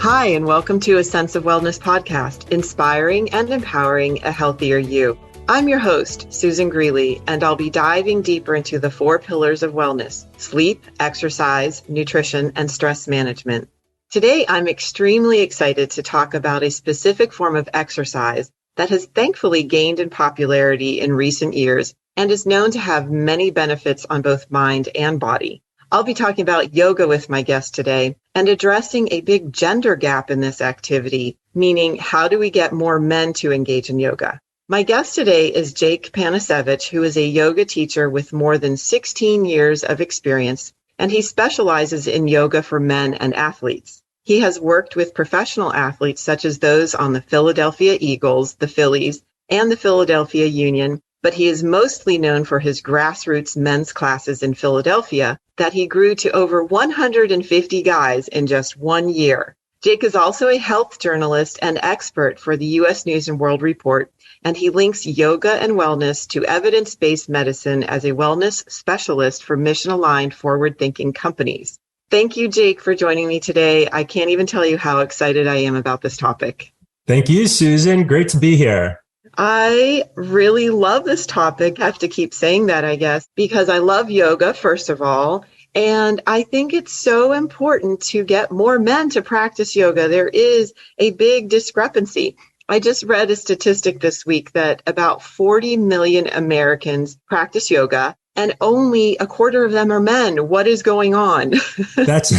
Hi, and welcome to a Sense of Wellness podcast, inspiring and empowering a healthier you. I'm your host, Susan Greeley, and I'll be diving deeper into the 4 pillars of wellness: sleep, exercise, nutrition, and stress management. Today, I'm extremely excited to talk about a specific form of exercise that has thankfully gained in popularity in recent years and is known to have many benefits on both mind and body. I'll be talking about yoga with my guest today and addressing a big gender gap in this activity, meaning how do we get more men to engage in yoga? My guest today is Jake Panasevich, who is a yoga teacher with more than 16 years of experience, and he specializes in yoga for men and athletes. He has worked with professional athletes such as those on the Philadelphia Eagles, the Phillies, and the Philadelphia Union, but he is mostly known for his grassroots men's classes in Philadelphia that he grew to over 150 guys in just 1 year. Jake is also a health journalist and expert for the U.S. News and World Report, and he links yoga and wellness to evidence-based medicine as a wellness specialist for mission-aligned, forward-thinking companies. Thank you, Jake, for joining me today. I can't even tell you how excited I am about this topic. Thank you, Susan. Great to be here. I really love this topic. I have to keep saying that, I guess, because I love yoga, first of all. And I think it's so important to get more men to practice yoga. There is a big discrepancy. I just read a statistic this week that about 40 million Americans practice yoga and only a quarter of them are men. What is going on? That's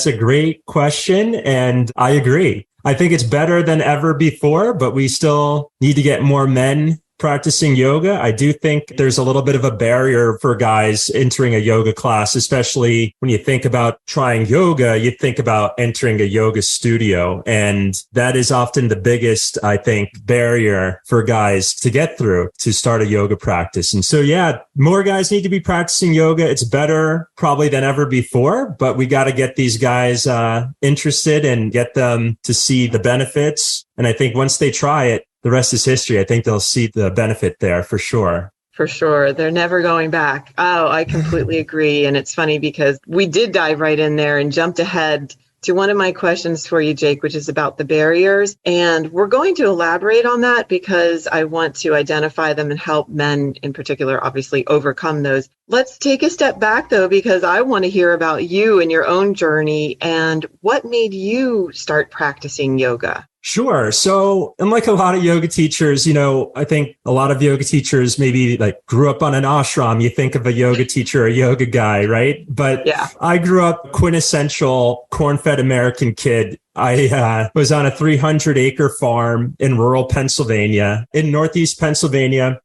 a great question. And I agree. I think it's better than ever before, but we still need to get more men practicing yoga. I do think there's a little bit of a barrier for guys entering a yoga class, especially when you think about trying yoga, you think about entering a yoga studio. And that is often the biggest, I think, barrier for guys to get through to start a yoga practice. And so, yeah, more guys need to be practicing yoga. It's better probably than ever before, but we got to get these guys interested and get them to see the benefits. And I think once they try it, the rest is history. I think they'll see the benefit there for sure. For sure. They're never going back. Oh, I completely agree. And it's funny because we did dive right in there and jumped ahead to one of my questions for you, Jake, which is about the barriers. And we're going to elaborate on that because I want to identify them and help men in particular, obviously, overcome those. Let's take a step back, though, because I want to hear about you and your own journey and what made you start practicing yoga. Sure. So unlike a lot of yoga teachers, I think a lot of yoga teachers maybe like grew up on an ashram. You think of a yoga teacher, a yoga guy, right? But yeah. I grew up quintessential corn-fed American kid. I was on a 300-acre farm in rural Pennsylvania, in Northeast Pennsylvania.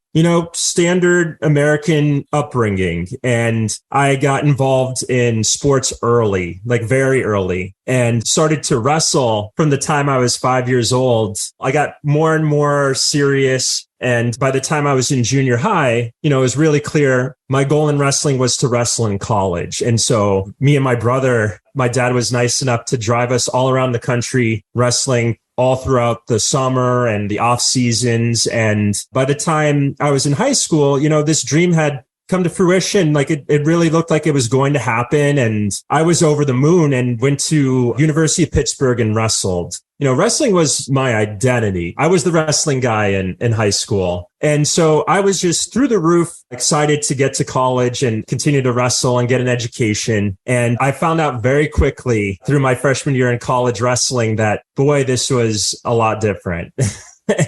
Standard American upbringing. And I got involved in sports early, like very early, and started to wrestle from the time I was 5 years old. I got more and more serious. And by the time I was in junior high, it was really clear my goal in wrestling was to wrestle in college. And so me and my brother, my dad was nice enough to drive us all around the country wrestling all throughout the summer and the off seasons. And by the time I was in high school, this dream had come to fruition. Like it really looked like it was going to happen. And I was over the moon and went to University of Pittsburgh and wrestled. Wrestling was my identity. I was the wrestling guy in high school. And so I was just through the roof excited to get to college and continue to wrestle and get an education. And I found out very quickly through my freshman year in college wrestling that, boy, this was a lot different.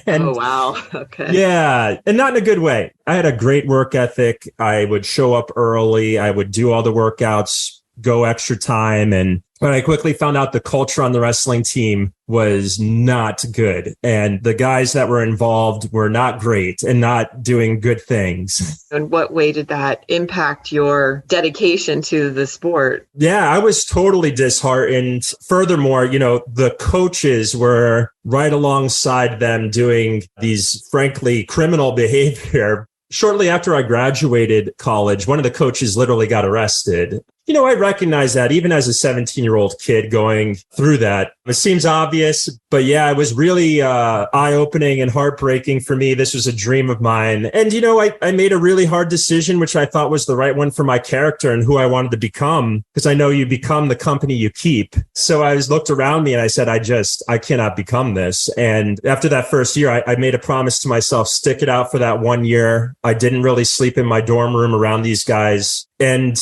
Oh, wow. Okay. Yeah. And not in a good way. I had a great work ethic. I would show up early. I would do all the workouts, go extra time. But I quickly found out the culture on the wrestling team was not good. And the guys that were involved were not great and not doing good things. In what way did that impact your dedication to the sport? Yeah, I was totally disheartened. Furthermore, the coaches were right alongside them doing these, frankly, criminal behavior. Shortly after I graduated college, one of the coaches literally got arrested. I recognize that even as a 17-year-old kid going through that. It seems obvious, but yeah, it was really eye-opening and heartbreaking for me. This was a dream of mine. And, I made a really hard decision, which I thought was the right one for my character and who I wanted to become, because I know you become the company you keep. So I looked around me and I said, I cannot become this. And after that first year, I made a promise to myself, stick it out for that 1 year. I didn't really sleep in my dorm room around these guys and,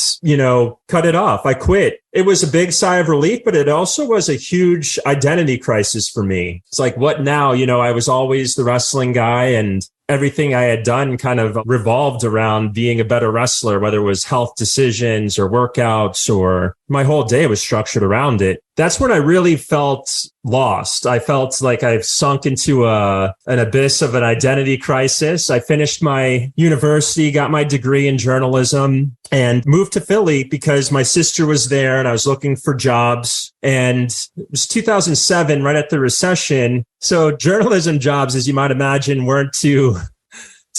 cut it off. I quit. It was a big sigh of relief, but it also was a huge identity crisis for me. It's like, what now? I was always the wrestling guy, and everything I had done kind of revolved around being a better wrestler, whether it was health decisions or workouts, or my whole day was structured around it. That's when I really felt lost. I felt like I've sunk into an abyss of an identity crisis. I finished my university, got my degree in journalism, and moved to Philly because my sister was there and I was looking for jobs. And it was 2007, right at the recession. So journalism jobs, as you might imagine, weren't too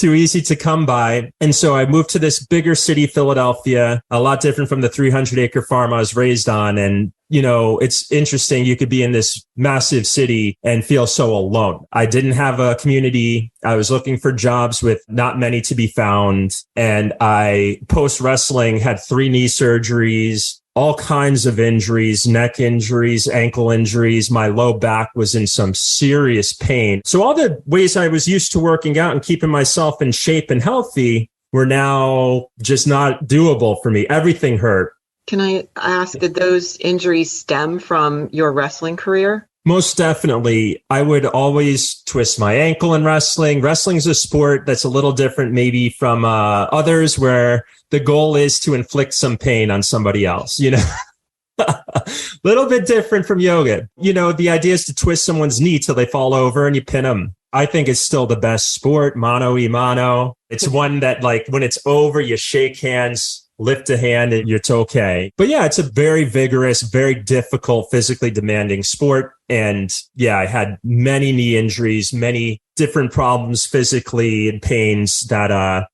easy to come by. And so I moved to this bigger city, Philadelphia, a lot different from the 300-acre farm I was raised on. And, it's interesting. You could be in this massive city and feel so alone. I didn't have a community. I was looking for jobs with not many to be found. And I, post wrestling, had 3 knee surgeries, all kinds of injuries, neck injuries, ankle injuries. My low back was in some serious pain. So all the ways I was used to working out and keeping myself in shape and healthy were now just not doable for me. Everything hurt. Can I ask, did those injuries stem from your wrestling career? Most definitely. I would always twist my ankle in wrestling. Wrestling's a sport that's a little different maybe from others, where the goal is to inflict some pain on somebody else, little bit different from yoga. The idea is to twist someone's knee till they fall over and you pin them. I think it's still the best sport, mano a mano. It's one that, like, when it's over, you shake hands, lift a hand, and it's okay. But yeah, it's a very vigorous, very difficult, physically demanding sport. And yeah, I had many knee injuries, many different problems physically and pains that, I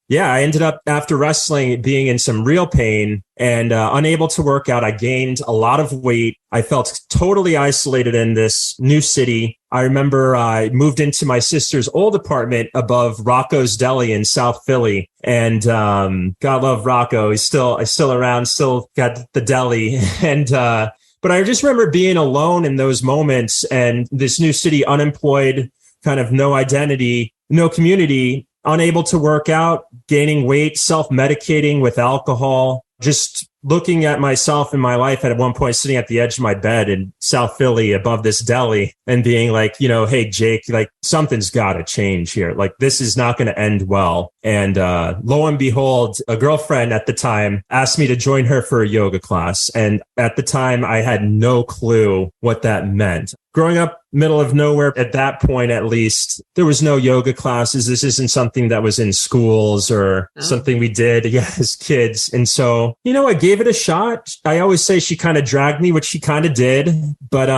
ended up, after wrestling, being in some real pain and unable to work out. I gained a lot of weight. I felt totally isolated in this new city. I remember I moved into my sister's old apartment above Rocco's Deli in South Philly. And God love Rocco. He's still around, still got the deli. And but I just remember being alone in those moments, and this new city, unemployed, kind of no identity, no community, unable to work out, gaining weight, self-medicating with alcohol, just looking at myself in my life at one point, sitting at the edge of my bed in South Philly above this deli and being like, hey, Jake, like, something's got to change here. Like, this is not going to end well. And lo and behold, a girlfriend at the time asked me to join her for a yoga class. And at the time, I had no clue what that meant. Growing up middle of nowhere at that point, at least, there was no yoga classes. This isn't something that was in schools or something we did as kids. And so, I gave it a shot. I always say she kind of dragged me, which she kind of did. But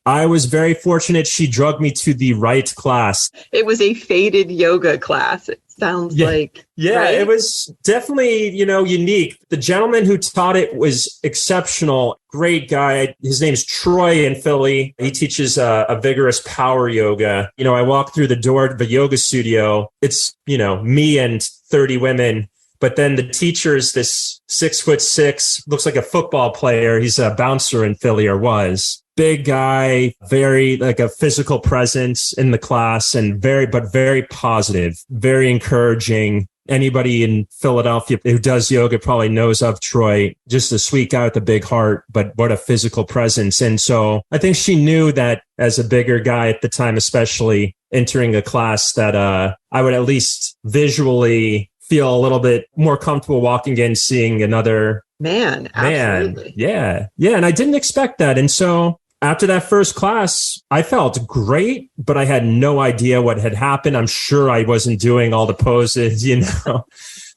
I was very fortunate. She drugged me to the right class. It was a faded yoga class. It sounds like. Yeah, right? It was definitely, unique. The gentleman who taught it was exceptional. Great guy. His name's Troy in Philly. He teaches a vigorous power yoga. I walked through the door of the yoga studio. It's, me and 30 women. But then the teacher is this 6'6", looks like a football player. He's a bouncer in Philly, or was. Big guy, very like a physical presence in the class, and very positive, very encouraging. Anybody in Philadelphia who does yoga probably knows of Troy. Just a sweet guy with a big heart, but what a physical presence. And so I think she knew that as a bigger guy at the time, especially entering a class, that I would at least visually feel a little bit more comfortable walking in, seeing another man. Absolutely. Yeah. And I didn't expect that. And so after that first class, I felt great, but I had no idea what had happened. I'm sure I wasn't doing all the poses,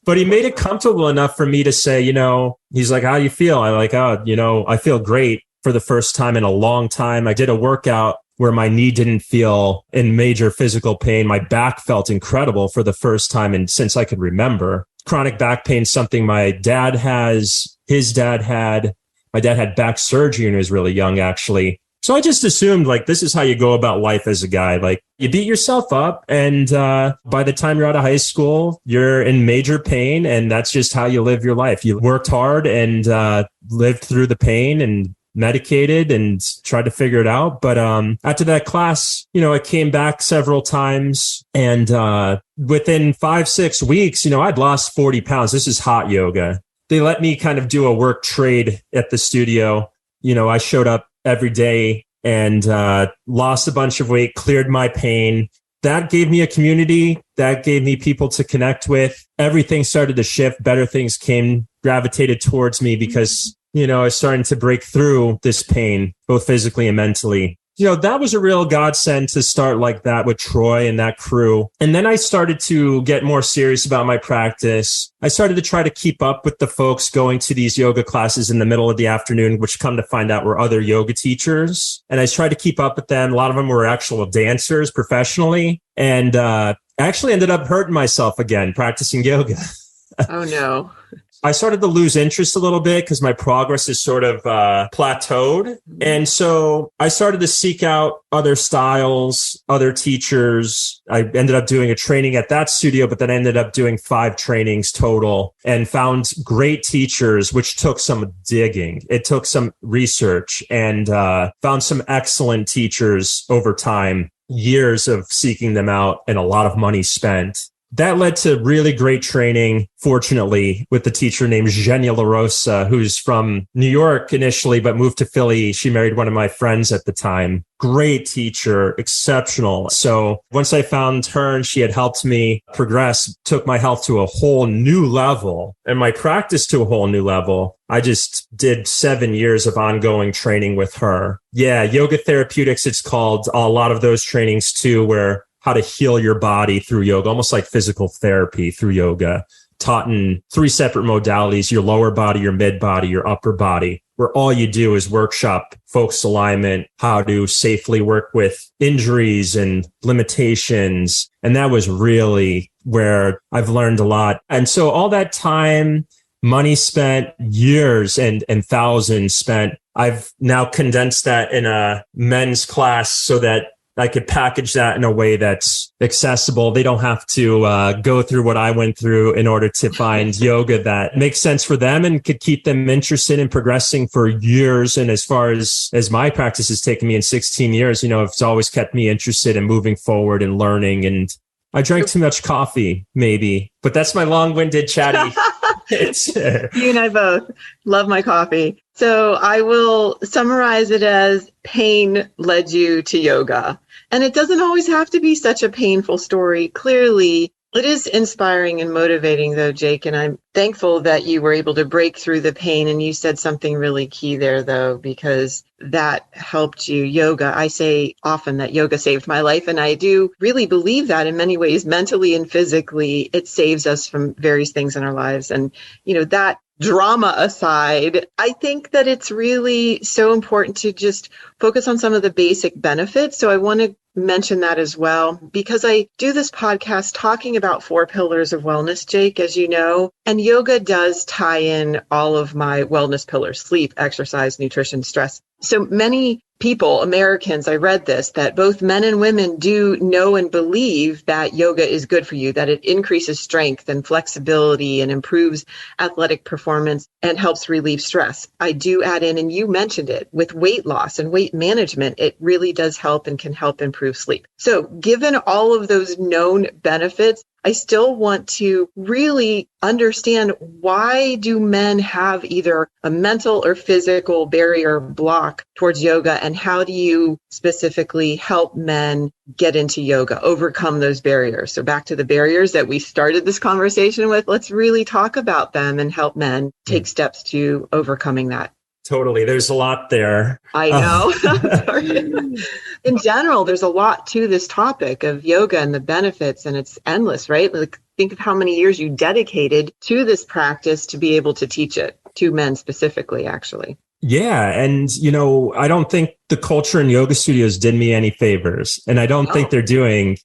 but he made it comfortable enough for me to say, he's like, how do you feel? I like, I feel great for the first time in a long time. I did a workout where my knee didn't feel in major physical pain. My back felt incredible for the first time since I could remember. chronic back pain, something my dad has, his dad had. My dad had back surgery when he was really young, actually. So I just assumed like this is how you go about life as a guy. Like you beat yourself up, and by the time you're out of high school, you're in major pain, and that's just how you live your life. You worked hard and lived through the pain and medicated and tried to figure it out. But after that class, I came back several times, and within 5-6 weeks, I'd lost 40 pounds. This is hot yoga. They let me kind of do a work trade at the studio. I showed up every day and lost a bunch of weight, cleared my pain. That gave me a community. That gave me people to connect with. Everything started to shift. Better things gravitated towards me because, I was starting to break through this pain, both physically and mentally. That was a real godsend to start like that with Troy and that crew. And then I started to get more serious about my practice. I started to try to keep up with the folks going to these yoga classes in the middle of the afternoon, which come to find out were other yoga teachers. And I tried to keep up with them. A lot of them were actual dancers professionally. And I actually ended up hurting myself again practicing yoga. Oh, no. I started to lose interest a little bit because my progress is sort of plateaued. And so I started to seek out other styles, other teachers. I ended up doing a training at that studio, but then I ended up doing 5 trainings total and found great teachers, which took some digging. It took some research and found some excellent teachers over time, years of seeking them out and a lot of money spent. That led to really great training, fortunately, with the teacher named Zhenya LaRosa, who's from New York initially, but moved to Philly. She married one of my friends at the time. Great teacher, exceptional. So once I found her and she had helped me progress, took my health to a whole new level and my practice to a whole new level. I just did 7 years of ongoing training with her. Yeah, yoga therapeutics, it's called. A lot of those trainings too, where how to heal your body through yoga, almost like physical therapy through yoga, taught in 3 separate modalities, your lower body, your mid body, your upper body, where all you do is workshop focus alignment, how to safely work with injuries and limitations. And that was really where I've learned a lot. And so all that time, money spent, years and thousands spent, I've now condensed that in a men's class so that I could package that in a way that's accessible. They don't have to go through what I went through in order to find yoga that makes sense for them and could keep them interested in progressing for years. And as far as my practice has taken me in 16 years, it's always kept me interested in moving forward and learning. And I drank too much coffee, maybe, but that's my long-winded chatty. You and I both love my coffee. So I will summarize it as pain led you to yoga. And it doesn't always have to be such a painful story. Clearly, it is inspiring and motivating, though, Jake. And I'm thankful that you were able to break through the pain. And you said something really key there, though, because that helped you. Yoga, I say often that yoga saved my life. And I do really believe that in many ways, mentally and physically, it saves us from various things in our lives. And, that drama aside, I think that it's really so important to just focus on some of the basic benefits. So I want to mention that as well, because I do this podcast talking about 4 pillars of wellness, Jake, as you know, and yoga does tie in all of my wellness pillars: sleep, exercise, nutrition, stress. So many people, Americans, I read this, that both men and women do know and believe that yoga is good for you, that it increases strength and flexibility and improves athletic performance and helps relieve stress. I do add in, and you mentioned it, with weight loss and weight management, it really does help and can help improve sleep. So given all of those known benefits, I still want to really understand, why do men have either a mental or physical barrier block towards yoga, and how do you specifically help men get into yoga, overcome those barriers? So back to the barriers that we started this conversation with, let's really talk about them and help men take steps to overcoming that. Totally. There's a lot there. I know. In general, there's a lot to this topic of yoga and the benefits, and it's endless, right? Like, think of how many years you dedicated to this practice to be able to teach it to men specifically, actually. Yeah. And, I don't think the culture in yoga studios did me any favors. And I don't think they're doing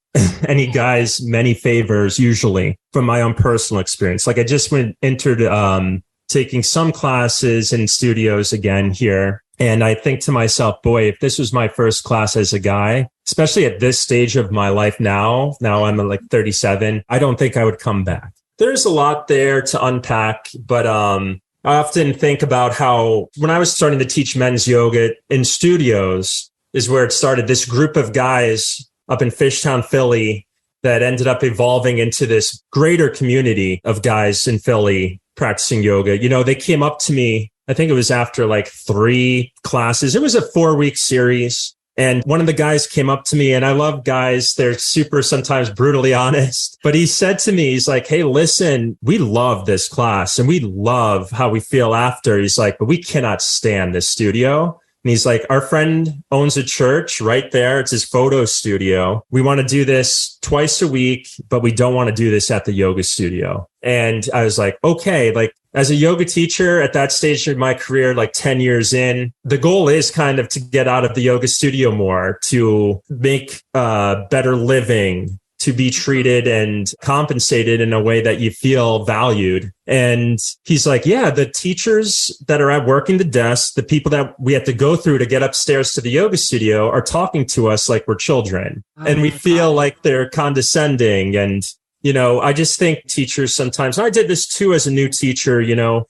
any guys many favors usually from my own personal experience. Like I just entered taking some classes in studios again here. And I think to myself, boy, if this was my first class as a guy, especially at this stage of my life now I'm like 37, I don't think I would come back. There's a lot there to unpack, but I often think about how when I was starting to teach men's yoga in studios is where it started. This group of guys up in Fishtown, Philly, that ended up evolving into this greater community of guys in Philly practicing yoga. They came up to me, I think it was after like 3 classes. It was a 4-week series. And one of the guys came up to me, and I love guys. They're super, sometimes brutally honest. But he said to me, he's like, hey, listen, we love this class and we love how we feel after. He's like, but we cannot stand this studio. And he's like, our friend owns a church right there. It's his photo studio. We want to do this twice a week, but we don't want to do this at the yoga studio. And I was like, okay, like as a yoga teacher at that stage of my career, like 10 years in, the goal is kind of to get out of the yoga studio more, to make better living, to be treated and compensated in a way that you feel valued. And he's like, yeah, the teachers that are at working the desk, the people that we have to go through to get upstairs to the yoga studio are talking to us like we're children. And we feel like they're condescending. And I just think teachers sometimes, and I did this too as a new teacher,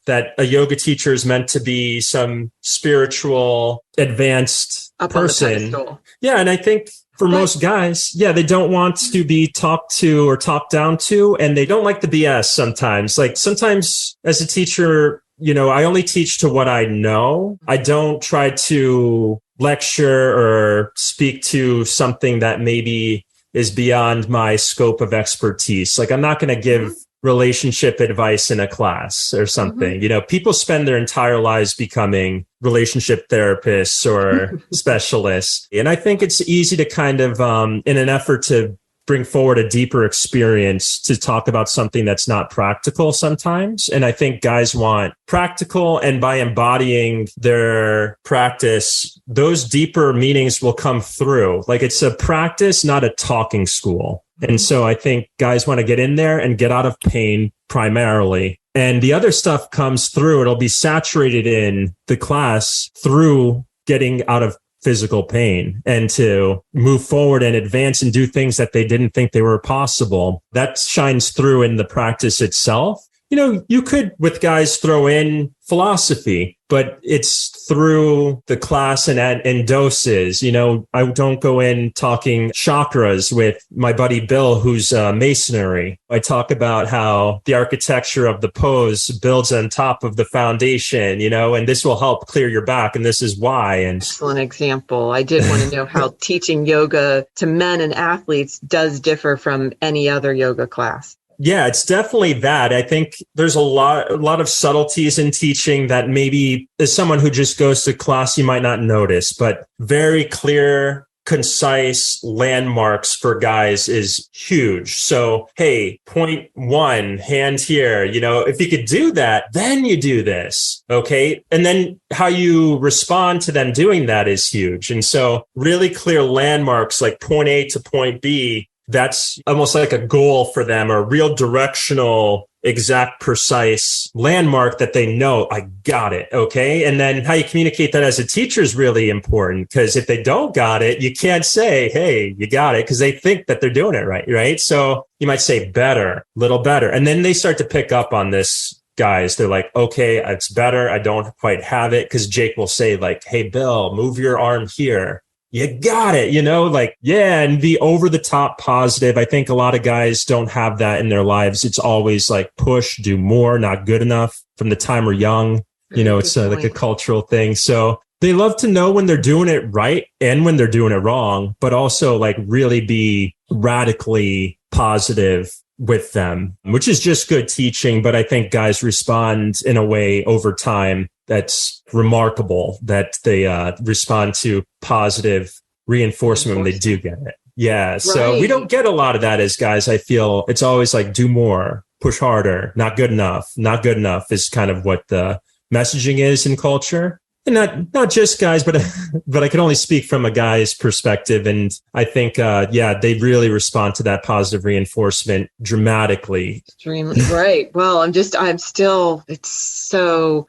that a yoga teacher is meant to be some spiritual, advanced person. Yeah. And I think for most guys, they don't want to be talked to or talked down to, and they don't like the BS sometimes. Like sometimes as a teacher, I only teach to what I know. I don't try to lecture or speak to something that maybe is beyond my scope of expertise. Like I'm not going to give relationship advice in a class or something. People spend their entire lives becoming relationship therapists or specialists. And I think it's easy to kind of, in an effort to bring forward a deeper experience, to talk about something that's not practical sometimes. And I think guys want practical, and by embodying their practice, those deeper meanings will come through. Like it's a practice, not a talking school. And so I think guys want to get in there and get out of pain primarily. And the other stuff comes through. It'll be saturated in the class through getting out of physical pain and to move forward and advance and do things that they didn't think they were possible. That shines through in the practice itself. You could, with guys, throw in philosophy, but it's through the class and in doses. I don't go in talking chakras with my buddy Bill, who's masonry. I talk about how the architecture of the pose builds on top of the foundation, and this will help clear your back. And this is why. And excellent example. I did want to know how teaching yoga to men and athletes does differ from any other yoga class. Yeah, it's definitely that. I think there's a lot of subtleties in teaching that maybe as someone who just goes to class, you might not notice, but very clear, concise landmarks for guys is huge. So, hey, point 1, hand here, if you could do that, then you do this. Okay. And then how you respond to them doing that is huge. And so really clear landmarks like point A to point B, that's almost like a goal for them, or a real directional, exact, precise landmark that they know, I got it. Okay. And then how you communicate that as a teacher is really important, because if they don't got it, you can't say, hey, you got it, because they think that they're doing it right. Right. So you might say better, little better. And then they start to pick up on this. Guys, they're like, okay, it's better. I don't quite have it. Because Jake will say like, hey, Bill, move your arm here. You got it, and be over the top positive. I think a lot of guys don't have that in their lives. It's always like push, do more, not good enough from the time we're young. It's like a cultural thing. So they love to know when they're doing it right and when they're doing it wrong, but also like really be radically positive with them, which is just good teaching. But I think guys respond in a way over time that's remarkable, that they respond to positive reinforcement when they do get it. Yeah. Right. So we don't get a lot of that as guys. I feel it's always like do more, push harder, not good enough. Not good enough is kind of what the messaging is in culture. And not just guys, but I can only speak from a guy's perspective. And I think, they really respond to that positive reinforcement dramatically. Extremely right. Well, it's so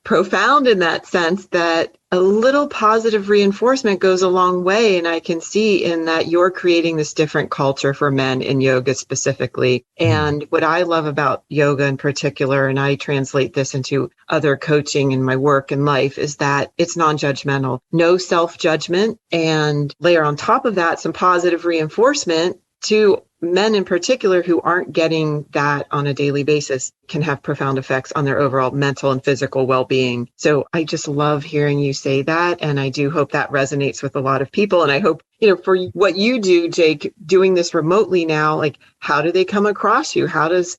profound in that sense that a little positive reinforcement goes a long way. And I can see in that you're creating this different culture for men in yoga specifically. And what I love about yoga in particular, and I translate this into other coaching in my work and life, is that it's non-judgmental, no self-judgment, and layer on top of that some positive reinforcement to men in particular who aren't getting that on a daily basis can have profound effects on their overall mental and physical well-being. So I just love hearing you say that. And I do hope that resonates with a lot of people. And I hope, for what you do, Jake, doing this remotely now, like, how do they come across you? How does,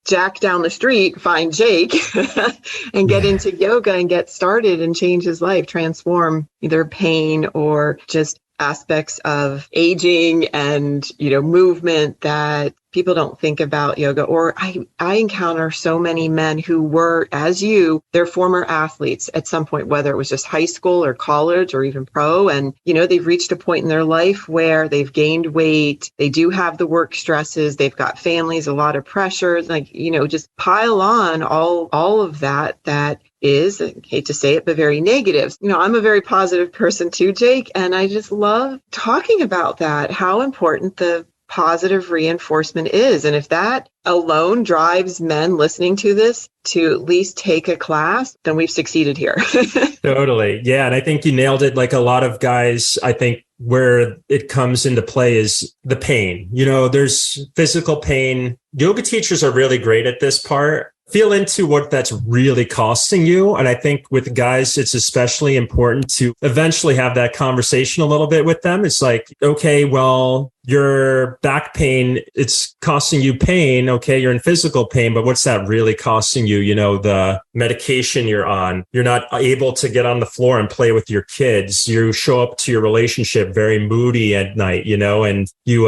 Jack down the street find Jake and get into yoga and get started and change his life, transform either pain or just aspects of aging and, movement that people don't think about yoga. Or I encounter so many men who were, as you, they're former athletes at some point, whether it was just high school or college or even pro. And, they've reached a point in their life where they've gained weight. They do have the work stresses. They've got families, a lot of pressure, just pile on all of that is, I hate to say it, but very negative. I'm a very positive person too, Jake, and I just love talking about that, how important the positive reinforcement is. And if that alone drives men listening to this to at least take a class, then we've succeeded here. Totally. Yeah. And I think you nailed it. Like a lot of guys, I think where it comes into play is the pain. There's physical pain. Yoga teachers are really great at this part. Feel into what that's really costing you. And I think with guys, it's especially important to eventually have that conversation a little bit with them. It's like, okay, well, your back pain, it's costing you pain. Okay, you're in physical pain, but what's that really costing you? The medication you're on, you're not able to get on the floor and play with your kids. You show up to your relationship very moody at night, and you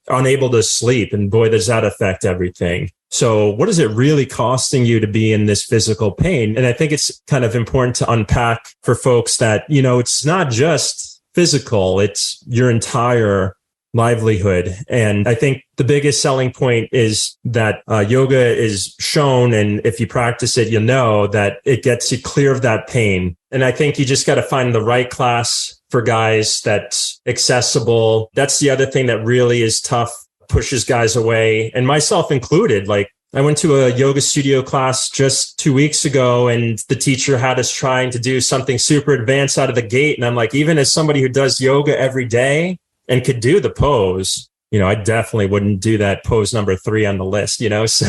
unable to sleep. And boy, does that affect everything. So what is it really costing you to be in this physical pain? And I think it's kind of important to unpack for folks that, it's not just physical, it's your entire livelihood. And I think the biggest selling point is that yoga is shown, and if you practice it, that it gets you clear of that pain. And I think you just got to find the right class for guys that's accessible. That's the other thing that really is tough, pushes guys away, and myself included. Like, I went to a yoga studio class just 2 weeks ago, and the teacher had us trying to do something super advanced out of the gate. And I'm like, even as somebody who does yoga every day and could do the pose, I definitely wouldn't do that pose number 3 on the list, so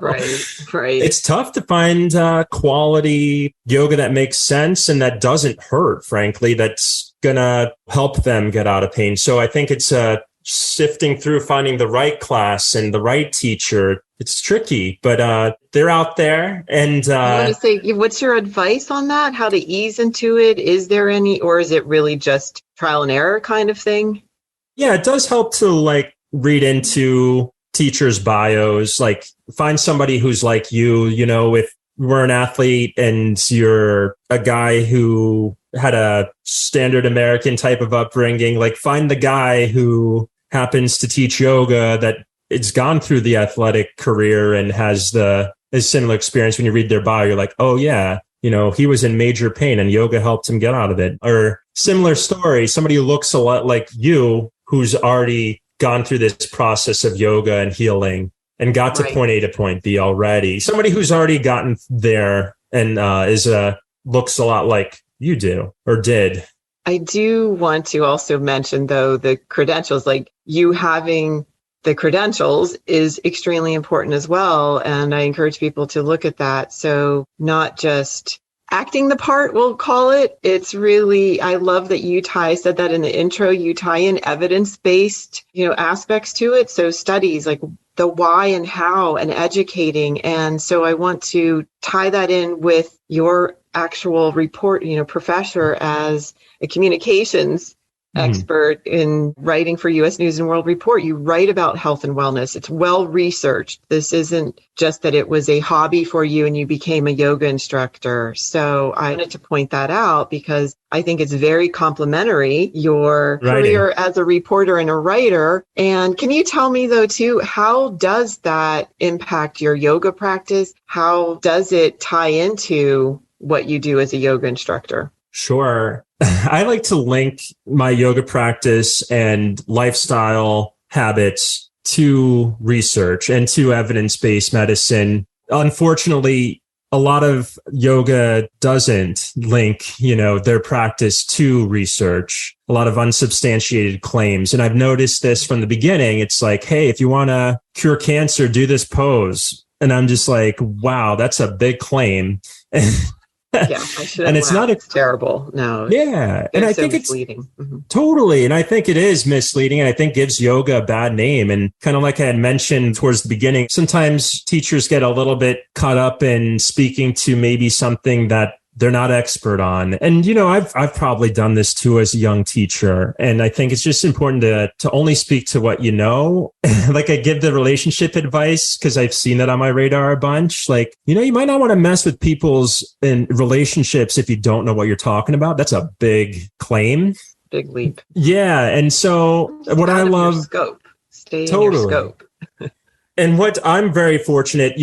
Right. It's tough to find quality yoga that makes sense and that doesn't hurt, frankly, that's gonna help them get out of pain. So I think it's sifting through, finding the right class and the right teacher. It's tricky, but they're out there. And I want to say, what's your advice on that? How to ease into it? Is there any, or is it really just trial and error kind of thing? Yeah, it does help to read into teachers' bios, find somebody who's like you, if you're an athlete and you're a guy who had a standard American type of upbringing, find the guy who happens to teach yoga that it's gone through the athletic career and has a similar experience. When you read their bio, you're like, oh yeah, he was in major pain and yoga helped him get out of it. Or similar story, somebody who looks a lot like you, who's already gone through this process of yoga and healing and got to point A to point B already. Somebody who's already gotten there and looks a lot like you do or did. I do want to also mention, though, the credentials, you having the credentials is extremely important as well. And I encourage people to look at that. So not just acting the part, we'll call it. It's really, I love that said that in the intro, you tie in evidence-based, aspects to it. So studies like the why and how and educating. And so I want to tie that in with your actual report, professor as a communications expert in writing for U.S. News and World Report. You write about health and wellness. It's well researched. This isn't just that it was a hobby for you and you became a yoga instructor. So I wanted to point that out because I think it's very complimentary, your career as a reporter and a writer. And can you tell me, though, too, how does that impact your yoga practice? How does it tie into what you do as a yoga instructor? Sure. I like to link my yoga practice and lifestyle habits to research and to evidence-based medicine. Unfortunately, a lot of yoga doesn't link, their practice to research, a lot of unsubstantiated claims. And I've noticed this from the beginning. It's like, hey, if you want to cure cancer, do this pose. And I'm just like, wow, that's a big claim. Yeah, I should. And it's terrible. No. Yeah. And I think it's misleading. Totally. And I think it is misleading. And I think gives yoga a bad name. And kind of like I had mentioned towards the beginning, sometimes teachers get a little bit caught up in speaking to maybe something that they're not expert on. And, I've probably done this too as a young teacher. And I think it's just important to only speak to what you know. Like I give the relationship advice because I've seen that on my radar a bunch. Like, you might not want to mess with people's in relationships if you don't know what you're talking about. That's a big claim. Big leap. Yeah. And so what I love. Scope. Stay in your scope. And what I'm very fortunate,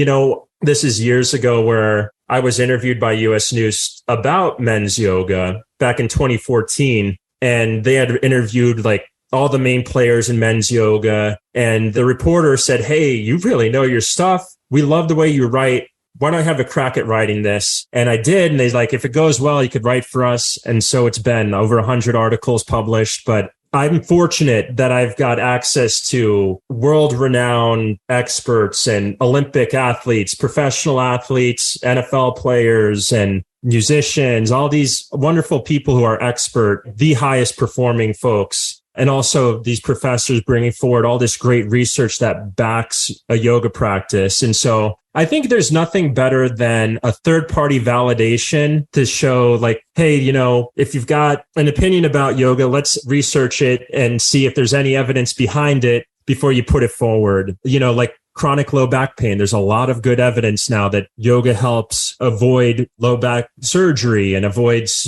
this is years ago where I was interviewed by U.S. News about men's yoga back in 2014. And they had interviewed like all the main players in men's yoga. And the reporter said, hey, you really know your stuff. We love the way you write. Why don't I have a crack at writing this? And I did. And they're like, if it goes well, you could write for us. And so it's been over 100 articles published. But I'm fortunate that I've got access to world-renowned experts and Olympic athletes, professional athletes, NFL players, and musicians, all these wonderful people who are expert, the highest performing folks. And also these professors bringing forward all this great research that backs a yoga practice. And so I think there's nothing better than a third-party validation to show like, hey, if you've got an opinion about yoga, let's research it and see if there's any evidence behind it before you put it forward. Like chronic low back pain. There's a lot of good evidence now that yoga helps avoid low back surgery and avoids,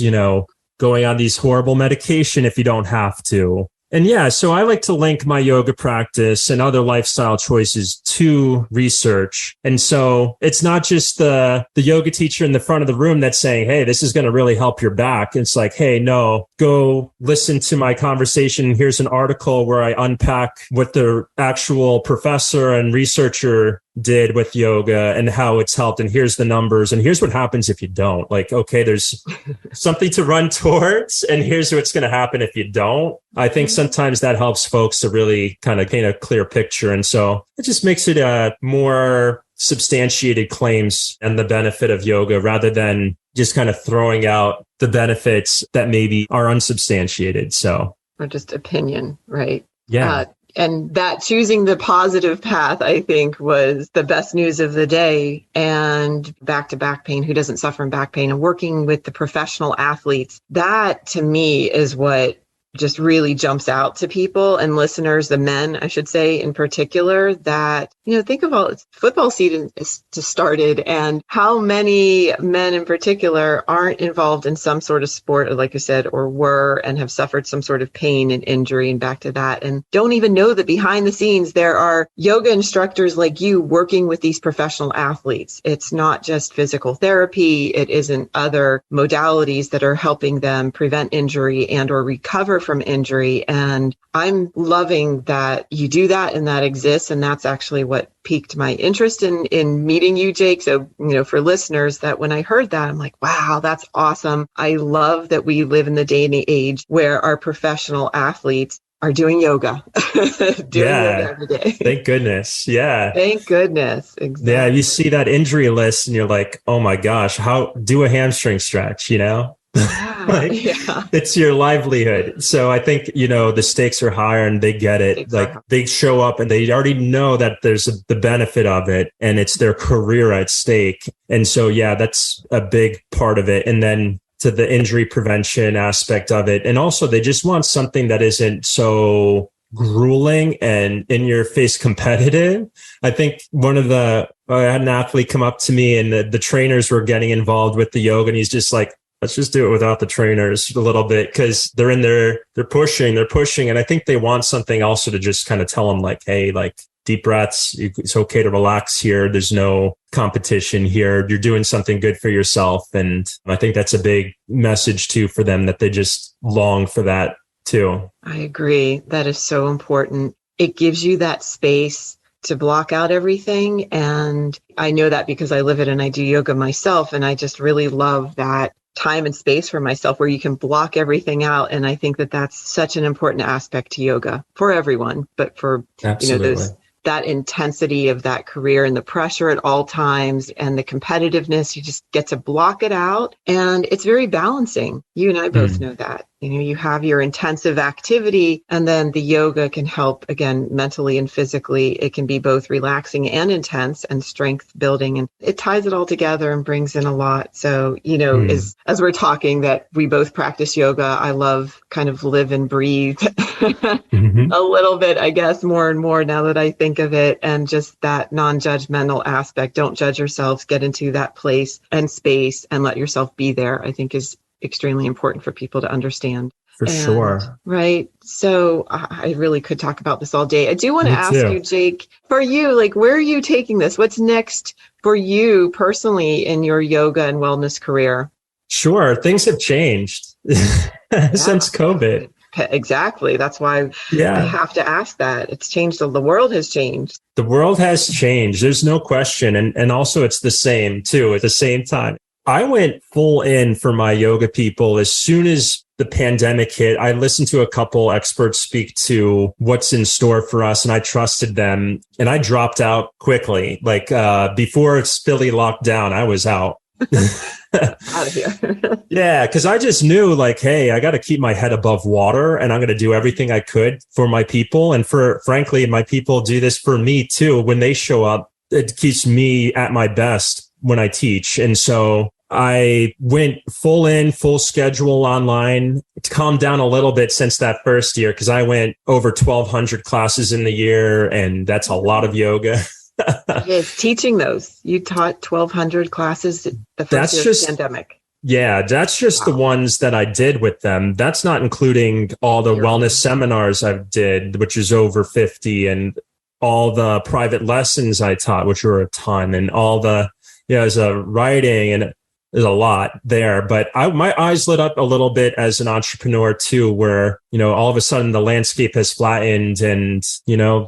going on these horrible medication if you don't have to. And yeah, so I like to link my yoga practice and other lifestyle choices to research. And so it's not just the yoga teacher in the front of the room that's saying, hey, this is going to really help your back. It's like, hey, no, go listen to my conversation. Here's an article where I unpack what the actual professor and researcher did with yoga and how it's helped. And here's the numbers. And here's what happens if you don't. Like, okay, there's something to run towards. And here's what's going to happen if you don't. I think sometimes that helps folks to really kind of paint a clear picture. And so it just makes it more substantiated claims and the benefit of yoga rather than just kind of throwing out the benefits that maybe are unsubstantiated. So, or just opinion, right? Yeah. And that choosing the positive path, I think, was the best news of the day. And back to back pain, who doesn't suffer from back pain, and working with the professional athletes, that to me is what just really jumps out to people and listeners, the men, I should say, in particular, that, think of all football season is just started and how many men in particular aren't involved in some sort of sport, like you said, or were and have suffered some sort of pain and injury and back to that. And don't even know that behind the scenes, there are yoga instructors like you working with these professional athletes. It's not just physical therapy. It isn't other modalities that are helping them prevent injury and or recover from injury. And I'm loving that you do that and that exists. And that's actually what piqued my interest in meeting you, Jake. So, for listeners, that when I heard that, I'm like, wow, that's awesome. I love that we live in the day and age where our professional athletes are doing yoga, yoga every day. Thank goodness. Yeah. Thank goodness. Exactly. Yeah. You see that injury list and you're like, oh my gosh, how do a hamstring stretch, It's your livelihood. So I think, the stakes are higher and they get it. Like they show up and they already know that there's the benefit of it and it's their career at stake. And so, yeah, that's a big part of it. And then to the injury prevention aspect of it. And also they just want something that isn't so grueling and in your face competitive. I think I had an athlete come up to me and the trainers were getting involved with the yoga, and he's just like, let's just do it without the trainers a little bit, because they're in there, they're pushing. And I think they want something also to just kind of tell them like, hey, like deep breaths, it's okay to relax here. There's no competition here. You're doing something good for yourself. And I think that's a big message too for them, that they just long for that too. I agree. That is so important. It gives you that space to block out everything. And I know that because I live it and I do yoga myself. And I just really love that time and space for myself where you can block everything out. And I think that that's such an important aspect to yoga for everyone, but for, Absolutely. That intensity of that career and the pressure at all times and the competitiveness, you just get to block it out. And it's very balancing. You and I both know that. You have your intensive activity, and then the yoga can help, again, mentally and physically. It can be both relaxing and intense and strength building. And it ties it all together and brings in a lot. So, as we're talking that we both practice yoga, I love kind of live and breathe a little bit, I guess, more and more now that I think of it. And just that non-judgmental aspect. Don't judge yourselves, get into that place and space and let yourself be there, I think is extremely important for people to understand. For sure. Right. So I really could talk about this all day. I do want to ask you, Jake, for you, like, where are you taking this? What's next for you personally in your yoga and wellness career? Sure. Things have changed since COVID. Exactly. That's why I have to ask that. It's changed. The world has changed. The world has changed. There's no question. And also it's the same too at the same time. I went full in for my yoga people as soon as the pandemic hit. I listened to a couple experts speak to what's in store for us, and I trusted them. And I dropped out quickly. Like before Philly locked down, I was out. Out of here. Yeah, because I just knew like, hey, I got to keep my head above water, and I'm going to do everything I could for my people. And frankly, my people do this for me too. When they show up, it keeps me at my best when I teach. And so I went full schedule online. It's calmed down a little bit since that first year, because I went over 1,200 classes in the year, and that's a lot of yoga. Yes, teaching those. You taught 1,200 classes the first year of the pandemic. Yeah, that's just the ones that I did with them. That's not including all the wellness seminars I did, which is over 50, and all the private lessons I taught, which were a ton, and all the, as a writing, and there's a lot there. But my eyes lit up a little bit as an entrepreneur too, where, all of a sudden the landscape has flattened, and,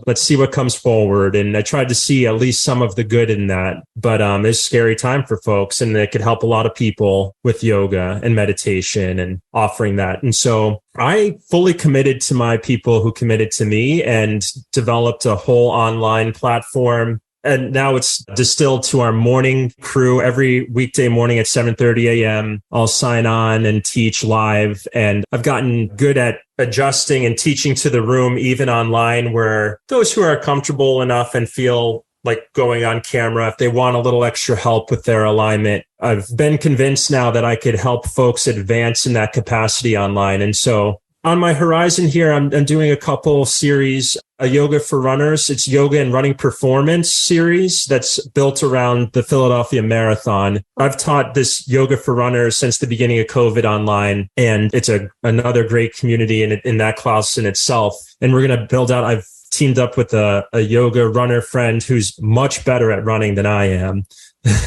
let's see what comes forward. And I tried to see at least some of the good in that. But it's a scary time for folks, and it could help a lot of people with yoga and meditation and offering that. And so I fully committed to my people who committed to me, and developed a whole online platform. And now it's distilled to our morning crew. Every weekday morning at 7:30 a.m., I'll sign on and teach live. And I've gotten good at adjusting and teaching to the room, even online, where those who are comfortable enough and feel like going on camera, if they want a little extra help with their alignment, I've been convinced now that I could help folks advance in that capacity online. And so on my horizon here, I'm doing a couple series, a yoga for runners. It's yoga and running performance series that's built around the Philadelphia Marathon. I've taught this yoga for runners since the beginning of COVID online, and it's another great community in that class in itself. And we're going to build out, I've teamed up with a yoga runner friend who's much better at running than I am. She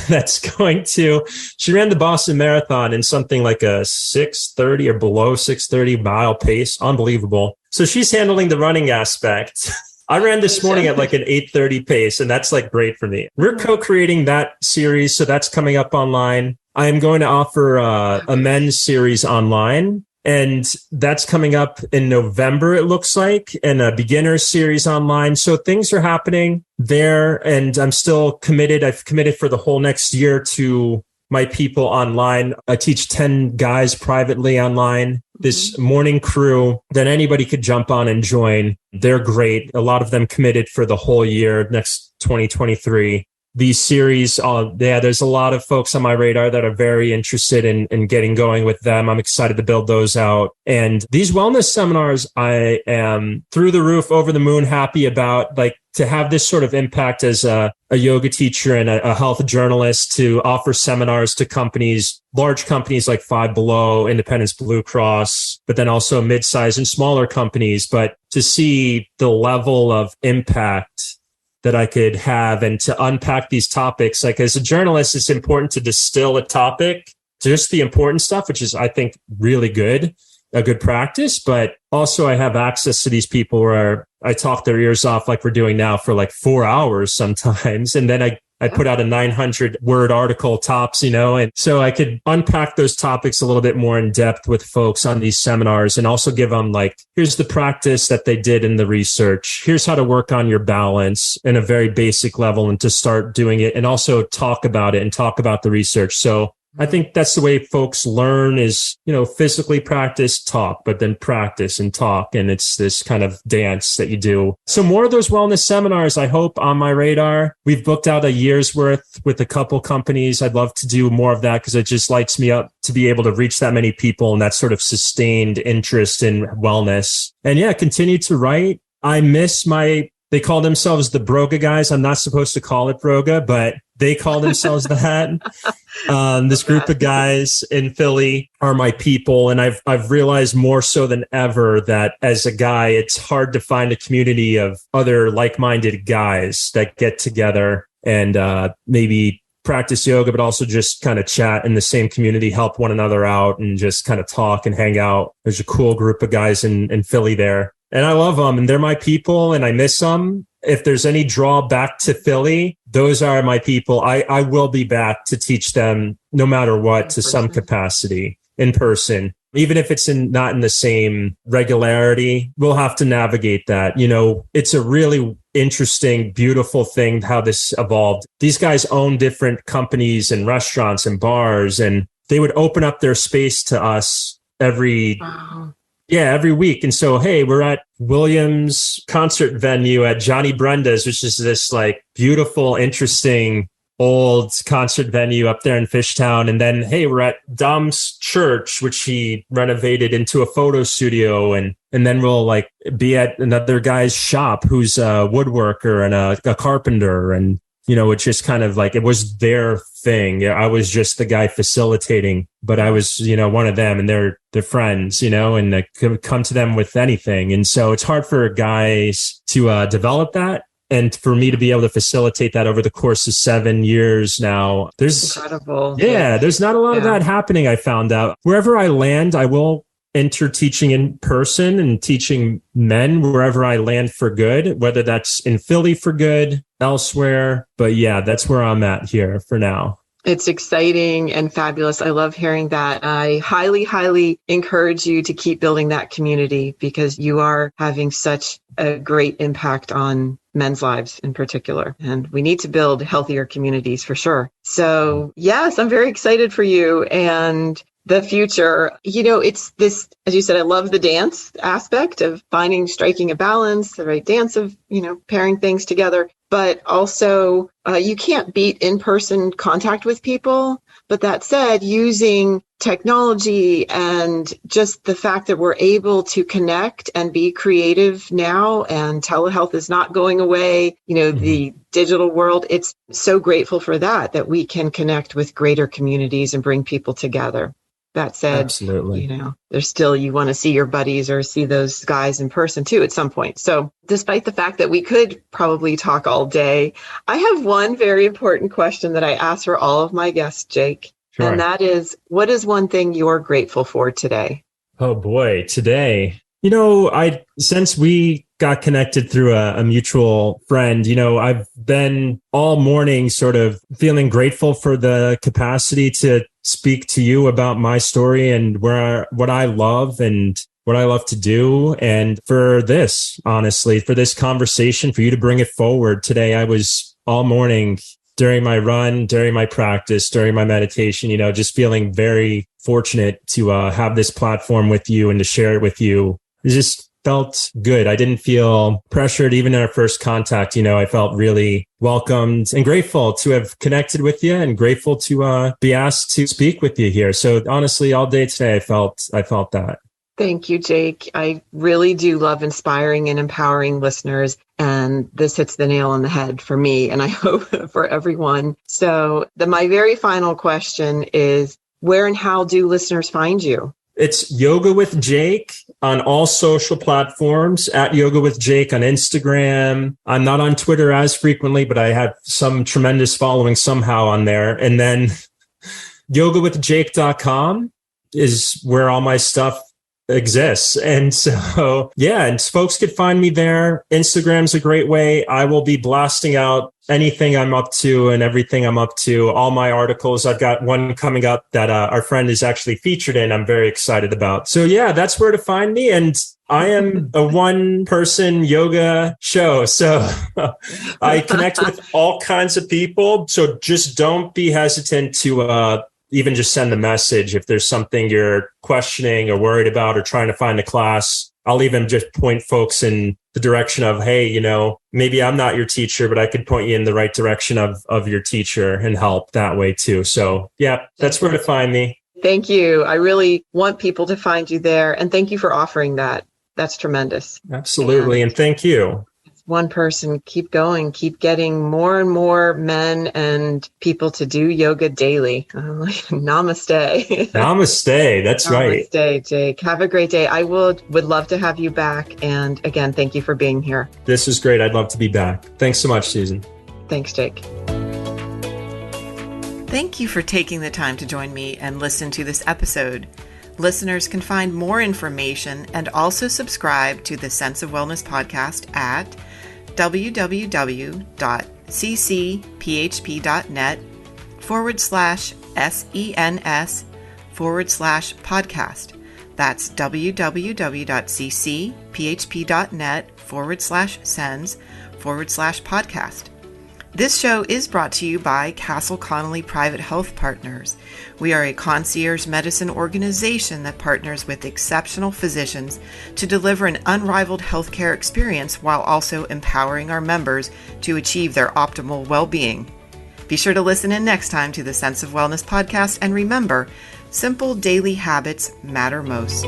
ran the Boston Marathon in something like a 6:30 or below 6:30 mile pace. Unbelievable. So she's handling the running aspect. I ran this morning at like an 8:30 pace, and that's like great for me. We're co-creating that series, so that's coming up online. I am going to offer a men's series online, and that's coming up in November, it looks like, and a beginner series online. So things are happening there, and I'm still committed. I've committed for the whole next year to my people online. I teach 10 guys privately online, this morning crew that anybody could jump on and join. They're great. A lot of them committed for the whole year, next 2023. these series. There's a lot of folks on my radar that are very interested in getting going with them. I'm excited to build those out. And these wellness seminars, I am through the roof, over the moon, happy about, like, to have this sort of impact as a yoga teacher and a health journalist, to offer seminars to companies, large companies like Five Below, Independence Blue Cross, but then also mid-size and smaller companies. But to see the level of impact that I could have and to unpack these topics, like, as a journalist, it's important to distill a topic to just the important stuff, which is, I think, really good, a good practice. But also I have access to these people where I talk their ears off, like we're doing now, for like 4 hours sometimes. And then I put out a 900-word article tops, and so I could unpack those topics a little bit more in depth with folks on these seminars, and also give them, like, here's the practice that they did in the research. Here's how to work on your balance in a very basic level and to start doing it, and also talk about it and talk about the research. So I think that's the way folks learn is, physically practice, talk, but then practice and talk. And it's this kind of dance that you do. So more of those wellness seminars, I hope, on my radar. We've booked out a year's worth with a couple companies. I'd love to do more of that because it just lights me up to be able to reach that many people and that sort of sustained interest in wellness. And yeah, continue to write. I miss they call themselves the Broga guys. I'm not supposed to call it Broga, but they call themselves that. This group of guys in Philly are my people. And I've realized more so than ever that as a guy, it's hard to find a community of other like-minded guys that get together and maybe practice yoga, but also just kind of chat in the same community, help one another out, and just kind of talk and hang out. There's a cool group of guys in Philly there. And I love them, and they're my people, and I miss them. If there's any drawback to Philly, those are my people. I will be back to teach them no matter what, to some capacity, in person. Even if it's not in the same regularity, we'll have to navigate that. It's a really interesting, beautiful thing how this evolved. These guys own different companies and restaurants and bars, and they would open up their space to us every week. And so, hey, we're at Williams concert venue at Johnny Brenda's, which is this like beautiful, interesting old concert venue up there in Fishtown. And then, hey, we're at Dom's church, which he renovated into a photo studio. And then we'll like be at another guy's shop who's a woodworker and a carpenter. And, it's just kind of like, it was their thing. I was just the guy facilitating, but I was, one of them, and they're friends, and I could come to them with anything. And so it's hard for guys to develop that. And for me to be able to facilitate that over the course of 7 years now, there's incredible. Yeah, there's not a lot of that happening. I found out wherever I land, I will enter teaching in person and teaching men wherever I land for good, whether that's in Philly for good, elsewhere. But yeah, that's where I'm at here for now. It's exciting and fabulous. I love hearing that. I highly, highly encourage you to keep building that community because you are having such a great impact on men's lives in particular. And we need to build healthier communities for sure. So yes, I'm very excited for you and the future. It's this, as you said, I love the dance aspect of striking a balance, the right dance of, pairing things together. But also, you can't beat in-person contact with people. But that said, using technology and just the fact that we're able to connect and be creative now, and telehealth is not going away, the digital world, it's so grateful for that we can connect with greater communities and bring people together. That said, absolutely, there's still, you want to see your buddies or see those guys in person too at some point. So despite the fact that we could probably talk all day, I have one very important question that I ask for all of my guests, Jake. Sure. And that is, what is one thing you're grateful for today? Oh boy, today. Since we got connected through a mutual friend, I've been all morning sort of feeling grateful for the capacity to speak to you about my story and what I love and what I love to do. And for this, honestly, for this conversation, for you to bring it forward today. I was all morning during my run, during my practice, during my meditation, just feeling very fortunate to have this platform with you and to share it with you. It's just felt good. I didn't feel pressured even in our first contact. I felt really welcomed and grateful to have connected with you and grateful to be asked to speak with you here. So honestly, all day today, I felt that. Thank you, Jake. I really do love inspiring and empowering listeners. And this hits the nail on the head for me, and I hope for everyone. So my very final question is, where and how do listeners find you? It's Yoga with Jake on all social platforms, at Yoga with Jake on Instagram. I'm not on Twitter as frequently, but I have some tremendous following somehow on there. And then yogawithjake.com is where all my stuff exists. And so, yeah, and folks could find me there. Instagram's a great way. I will be blasting out anything I'm up to and everything I'm up to, all my articles. I've got one coming up that our friend is actually featured in. I'm very excited about. So yeah, that's where to find me. And I am a one-person yoga show. So I connect with all kinds of people. So just don't be hesitant to even just send a message if there's something you're questioning or worried about or trying to find a class. I'll even just point folks in the direction of, hey, maybe I'm not your teacher, but I could point you in the right direction of your teacher and help that way too. So yeah, that's where to find me. Thank you. I really want people to find you there. And thank you for offering that. That's tremendous. Absolutely. And thank you. One person, keep going, keep getting more and more men and people to do yoga daily. Namaste. Namaste. That's right. Namaste, Jake. Have a great day. I would love to have you back. And again, thank you for being here. This is great. I'd love to be back. Thanks so much, Susan. Thanks, Jake. Thank you for taking the time to join me and listen to this episode. Listeners can find more information and also subscribe to the Sense of Wellness podcast at www.ccphp.net/SENS/podcast. That's www.ccphp.net/SENS/podcast. This show is brought to you by Castle Connolly Private Health Partners. We are a concierge medicine organization that partners with exceptional physicians to deliver an unrivaled healthcare experience while also empowering our members to achieve their optimal well-being. Be sure to listen in next time to the Sense of Wellness podcast, and remember, simple daily habits matter most.